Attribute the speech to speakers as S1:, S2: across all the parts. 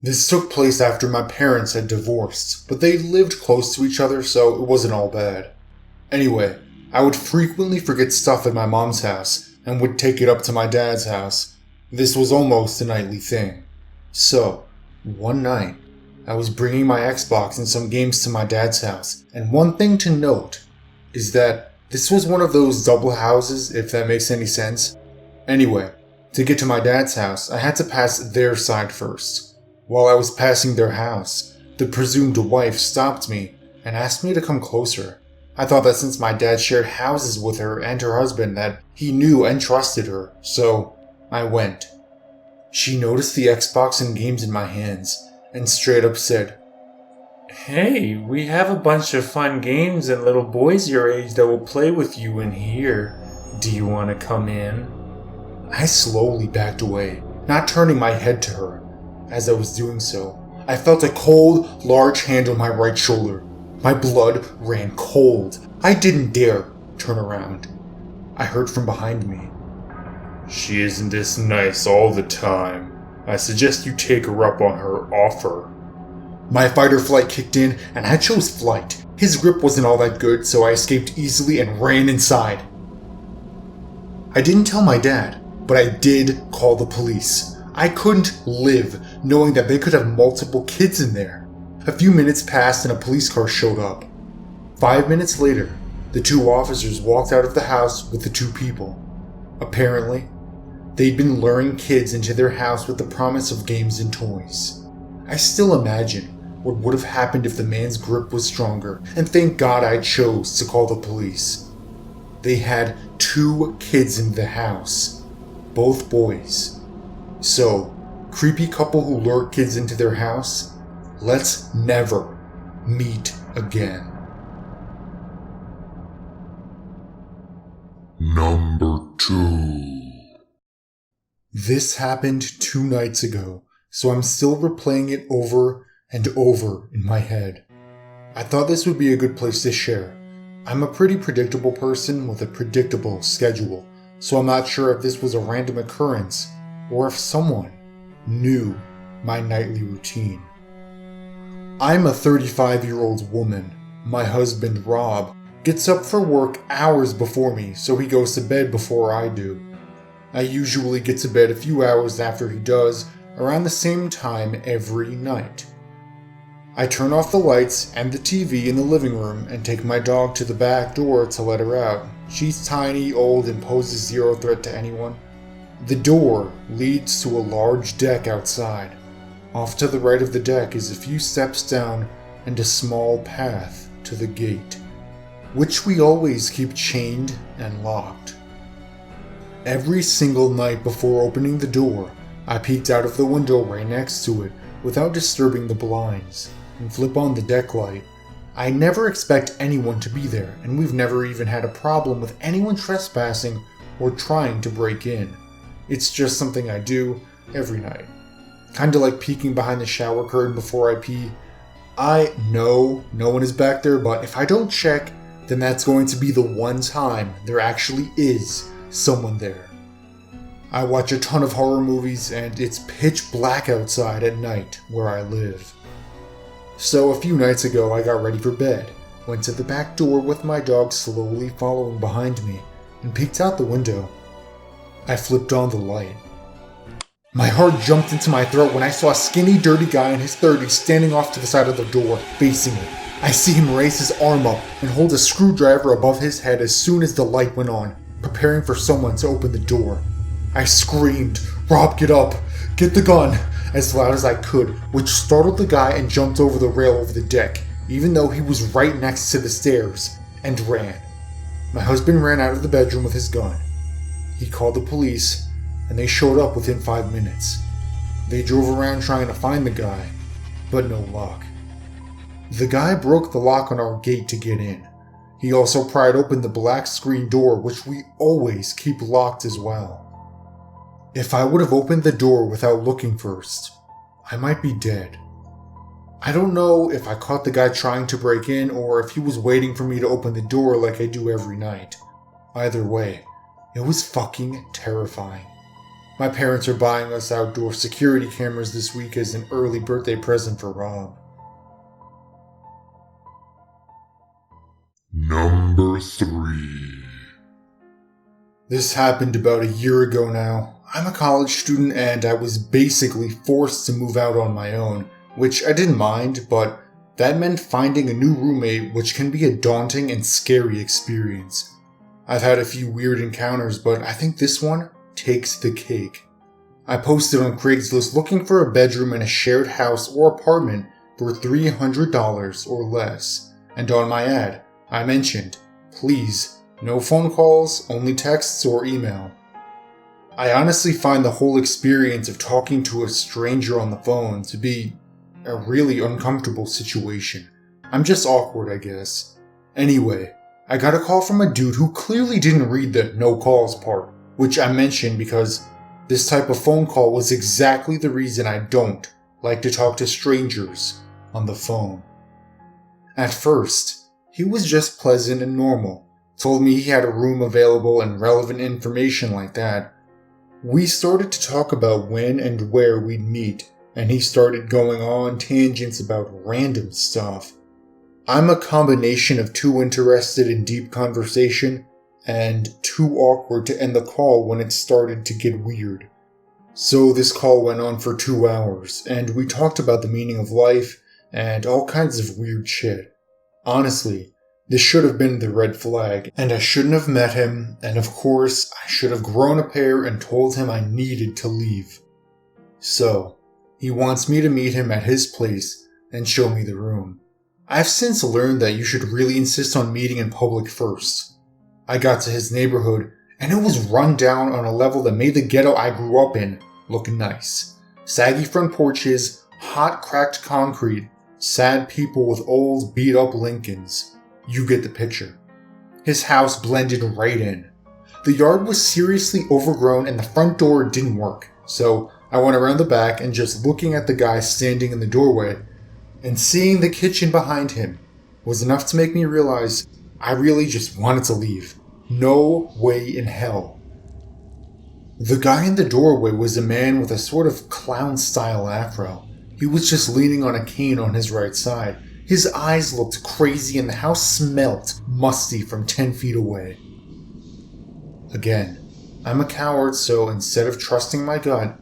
S1: This took place after my parents had divorced, but they lived close to each other, so it wasn't all bad. Anyway, I would frequently forget stuff at my mom's house and would take it up to my dad's house. This was almost a nightly thing. So, one night, I was bringing my Xbox and some games to my dad's house, and one thing to note is that this was one of those double houses, if that makes any sense. Anyway, to get to my dad's house, I had to pass their side first. While I was passing their house, the presumed wife stopped me and asked me to come closer. I thought that since my dad shared houses with her and her husband that he knew and trusted her, so I went. She noticed the Xbox and games in my hands and straight up said, "Hey, we have a bunch of fun games and little boys your age that will play with you in here. Do you want to come in?" I slowly backed away, not turning my head to her. As I was doing so, I felt a cold, large hand on my right shoulder. My blood ran cold. I didn't dare turn around. I heard from behind me, "She isn't this nice all the time. I suggest you take her up on her offer." My fight or flight kicked in, and I chose flight. His grip wasn't all that good, so I escaped easily and ran inside. I didn't tell my dad, but I did call the police. I couldn't live knowing that they could have multiple kids in there. A few minutes passed and a police car showed up. 5 minutes later, the two officers walked out of the house with the two people. Apparently, they'd been luring kids into their house with the promise of games and toys. I still imagine what would have happened if the man's grip was stronger, and thank God I chose to call the police. They had 2 kids in the house, both boys. So, creepy couple who lure kids into their house, let's never meet again.
S2: Number 2.
S1: This happened 2 nights ago, so I'm still replaying it over and over in my head. I thought this would be a good place to share. I'm a pretty predictable person with a predictable schedule, so I'm not sure if this was a random occurrence or if someone knew my nightly routine. I'm a 35-year-old woman. My husband, Rob, gets up for work hours before me, so he goes to bed before I do. I usually get to bed a few hours after he does, around the same time every night. I turn off the lights and the TV in the living room and take my dog to the back door to let her out. She's tiny, old, and poses zero threat to anyone. The door leads to a large deck outside. Off to the right of the deck is a few steps down and a small path to the gate, which we always keep chained and locked. Every single night before opening the door, I peeked out of the window right next to it without disturbing the blinds and flip on the deck light. I never expect anyone to be there, and we've never even had a problem with anyone trespassing or trying to break in. It's just something I do every night. Kinda like peeking behind the shower curtain before I pee. I know no one is back there, but if I don't check, then that's going to be the one time there actually is someone there. I watch a ton of horror movies, and it's pitch black outside at night where I live. So a few nights ago I got ready for bed, went to the back door with my dog slowly following behind me, and peeked out the window. I flipped on the light. My heart jumped into my throat when I saw a skinny, dirty guy in his 30s standing off to the side of the door, facing it. I see him raise his arm up and hold a screwdriver above his head as soon as the light went on, preparing for someone to open the door. I screamed, "Rob, get up! Get the gun!" as loud as I could, which startled the guy and jumped over the rail of the deck, even though he was right next to the stairs, and ran. My husband ran out of the bedroom with his gun. He called the police, and they showed up within 5 minutes. They drove around trying to find the guy, but no luck. The guy broke the lock on our gate to get in. He also pried open the black screen door, which we always keep locked as well. If I would have opened the door without looking first, I might be dead. I don't know if I caught the guy trying to break in or if he was waiting for me to open the door like I do every night. Either way, it was fucking terrifying. My parents are buying us outdoor security cameras this week as an early birthday present for Rob.
S2: Number 3.
S1: This happened about a year ago now. I'm a college student and I was basically forced to move out on my own, which I didn't mind, but that meant finding a new roommate, which can be a daunting and scary experience. I've had a few weird encounters, but I think this one takes the cake. I posted on Craigslist looking for a bedroom in a shared house or apartment for $300 or less, and on my ad, I mentioned, please, no phone calls, only texts or email. I honestly find the whole experience of talking to a stranger on the phone to be a really uncomfortable situation. I'm just awkward, I guess. Anyway, I got a call from a dude who clearly didn't read the no calls part, which I mentioned because this type of phone call was exactly the reason I don't like to talk to strangers on the phone. At first, he was just pleasant and normal, told me he had a room available and relevant information like that. We started to talk about when and where we'd meet, and he started going on tangents about random stuff. I'm a combination of too interested in deep conversation and too awkward to end the call when it started to get weird. So this call went on for 2 hours, and we talked about the meaning of life and all kinds of weird shit. Honestly, this should have been the red flag, and I shouldn't have met him, and of course, I should have grown a pair and told him I needed to leave. So, he wants me to meet him at his place and show me the room. I've since learned that you should really insist on meeting in public first. I got to his neighborhood, and it was run down on a level that made the ghetto I grew up in look nice. Saggy front porches, hot cracked concrete, sad people with old beat-up Lincolns. You get the picture. His house blended right in. The yard was seriously overgrown and the front door didn't work, so I went around the back and just looking at the guy standing in the doorway and seeing the kitchen behind him was enough to make me realize I really just wanted to leave. No way in hell. The guy in the doorway was a man with a sort of clown-style afro. He was just leaning on a cane on his right side. His eyes looked crazy and the house smelt musty from 10 feet away. Again, I'm a coward, so instead of trusting my gut,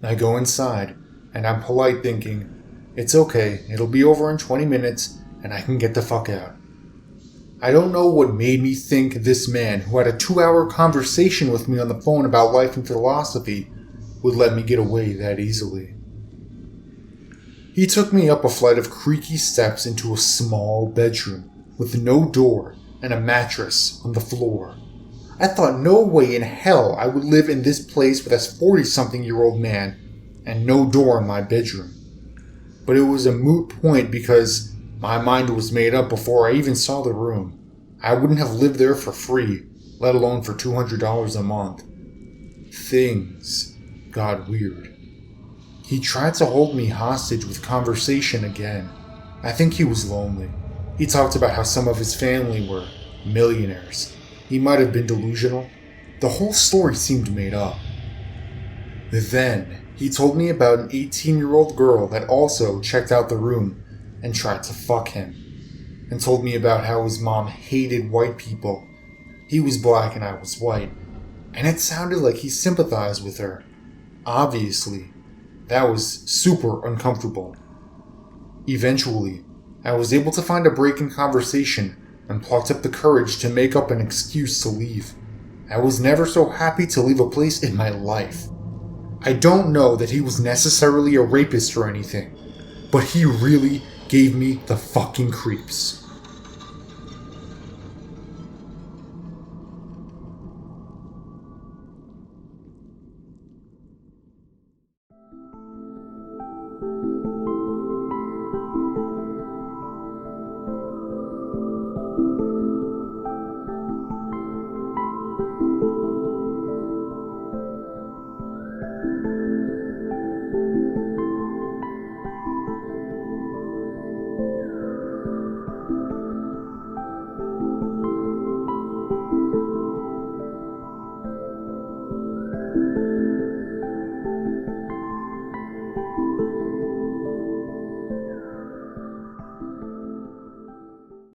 S1: I go inside and I'm polite thinking, it's okay, it'll be over in 20 minutes and I can get the fuck out. I don't know what made me think this man, who had a 2-hour conversation with me on the phone about life and philosophy, would let me get away that easily. He took me up a flight of creaky steps into a small bedroom with no door and a mattress on the floor. I thought no way in hell I would live in this place with a 40-something-year-old man and no door in my bedroom. But it was a moot point because my mind was made up before I even saw the room. I wouldn't have lived there for free, let alone for $200 a month. Things got weird. He tried to hold me hostage with conversation again. I think he was lonely. He talked about how some of his family were millionaires. He might have been delusional. The whole story seemed made up. Then, he told me about an 18-year-old girl that also checked out the room and tried to fuck him, and told me about how his mom hated white people. He was black and I was white, and it sounded like he sympathized with her. Obviously, that was super uncomfortable. Eventually, I was able to find a break in conversation and plucked up the courage to make up an excuse to leave. I was never so happy to leave a place in my life. I don't know that he was necessarily a rapist or anything, but he really gave me the fucking creeps.